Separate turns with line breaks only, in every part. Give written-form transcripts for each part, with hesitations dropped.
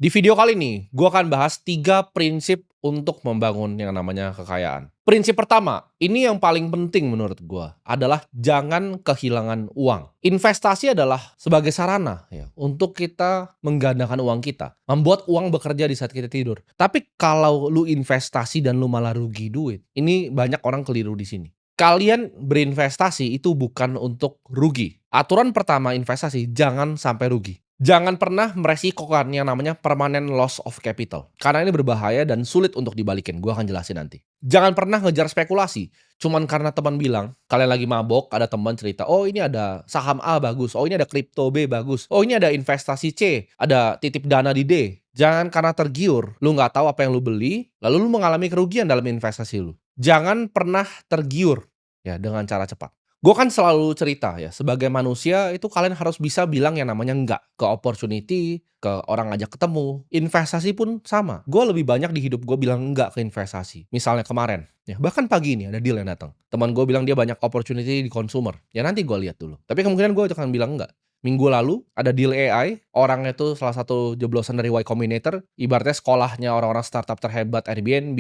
Di video kali ini, gue akan bahas 3 prinsip untuk membangun yang namanya kekayaan. Prinsip pertama, ini yang paling penting menurut gue, adalah jangan kehilangan uang. Investasi adalah sebagai sarana ya, untuk kita menggandakan uang kita, membuat uang bekerja di saat kita tidur. Tapi kalau lu investasi dan lu malah rugi duit, ini banyak orang keliru di sini. Kalian berinvestasi itu bukan untuk rugi. Aturan pertama investasi, jangan sampai rugi. Jangan pernah meresikokan yang namanya permanent loss of capital. Karena ini berbahaya dan sulit untuk dibalikin. Gua akan jelasin nanti. Jangan pernah ngejar spekulasi. Cuman karena teman bilang, kalian lagi mabok, ada teman cerita, oh ini ada saham A bagus, oh ini ada kripto B bagus, oh ini ada investasi C, ada titip dana di D. Jangan karena tergiur, lu nggak tahu apa yang lu beli, lalu lu mengalami kerugian dalam investasi lu. Jangan pernah tergiur ya dengan cara cepat. Gue kan selalu cerita ya, sebagai manusia itu kalian harus bisa bilang yang namanya enggak ke opportunity, ke orang ngajak ketemu. Investasi pun sama. Gue lebih banyak di hidup gue bilang enggak ke investasi. Misalnya kemarin, ya bahkan pagi ini ada deal yang datang. Teman gue bilang dia banyak opportunity di consumer. Ya nanti gue lihat dulu. Tapi kemungkinan gue akan bilang enggak. Minggu lalu ada deal AI, orangnya itu salah satu jeblosan dari Y Combinator, ibaratnya sekolahnya orang-orang startup terhebat Airbnb,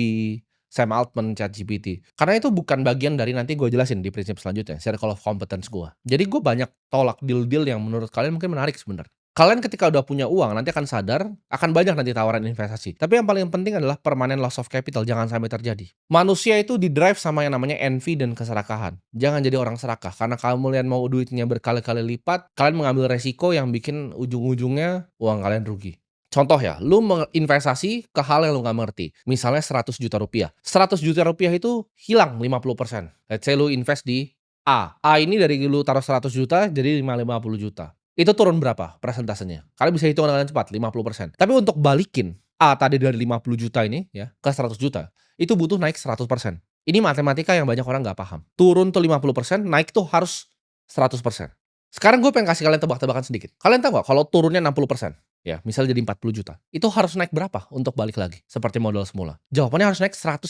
Sam Altman, ChatGPT. Karena itu bukan bagian dari nanti gue jelasin di prinsip selanjutnya, circle of competence gue. Jadi gue banyak tolak deal-deal yang menurut kalian mungkin menarik sebenarnya. Kalian ketika udah punya uang nanti akan sadar, akan banyak nanti tawaran investasi. Tapi yang paling penting adalah permanent loss of capital, jangan sampai terjadi. Manusia itu di-drive sama yang namanya envy dan keserakahan. Jangan jadi orang serakah, karena kalian mau duitnya berkali-kali lipat, kalian mengambil resiko yang bikin ujung-ujungnya uang kalian rugi. Contoh ya, lu menginvestasi ke hal yang lu nggak mengerti. Misalnya 100 juta rupiah. 100 juta rupiah itu hilang 50%. Let's say lu invest di A. A ini dari lu taruh 100 juta jadi 50 juta. Itu turun berapa persentasenya? Kalian bisa hitung dengan cepat, 50%. Tapi untuk balikin A tadi dari 50 juta ini ya ke 100 juta, itu butuh naik 100%. Ini matematika yang banyak orang nggak paham. Turun tuh 50%, naik tuh harus 100%. Sekarang gue pengen kasih kalian tebak-tebakan sedikit. Kalian tahu nggak kalau turunnya 60%? Ya, misal jadi 40 juta. Itu harus naik berapa untuk balik lagi? Seperti modal semula. Jawabannya harus naik 150%.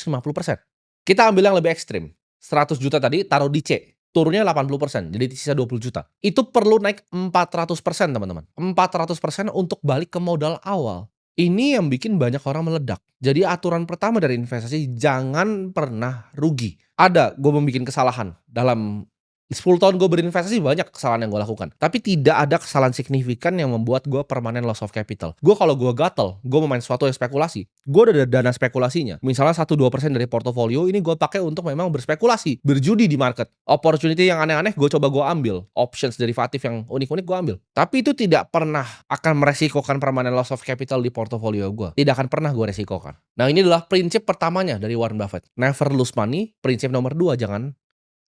Kita ambil yang lebih ekstrim. 100 juta tadi taruh di C. Turunnya 80%, jadi sisa 20 juta. Itu perlu naik 400%, teman-teman. 400% untuk balik ke modal awal. Ini yang bikin banyak orang meledak. Jadi aturan pertama dari investasi, jangan pernah rugi. Ada, gue membuat kesalahan dalam 10 tahun gue berinvestasi, banyak kesalahan yang gue lakukan. Tapi tidak ada kesalahan signifikan yang membuat gue permanent loss of capital. Gue kalau gue gatel, gue mau main sesuatu yang spekulasi, gue udah ada dana spekulasinya. Misalnya 1-2% dari portofolio ini gue pakai untuk memang berspekulasi, berjudi di market. Opportunity yang aneh-aneh gue coba gue ambil. Options derivatif yang unik-unik gue ambil. Tapi itu tidak pernah akan meresikokan permanent loss of capital di portofolio gue. Tidak akan pernah gue resikokan. Nah ini adalah prinsip pertamanya dari Warren Buffett. Never lose money. Prinsip nomor 2, jangan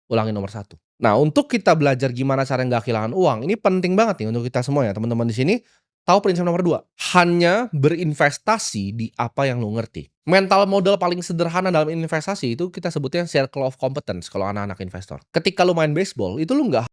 ulangin nomor 1. Nah, untuk kita belajar gimana cara nggak kehilangan uang, ini penting banget nih untuk kita semua ya, teman-teman di sini tahu prinsip nomor 2. Hanya berinvestasi di apa yang lu ngerti. Mental modal paling sederhana dalam investasi itu kita sebutnya circle of competence kalau anak-anak investor. Ketika lu main baseball, itu lu nggak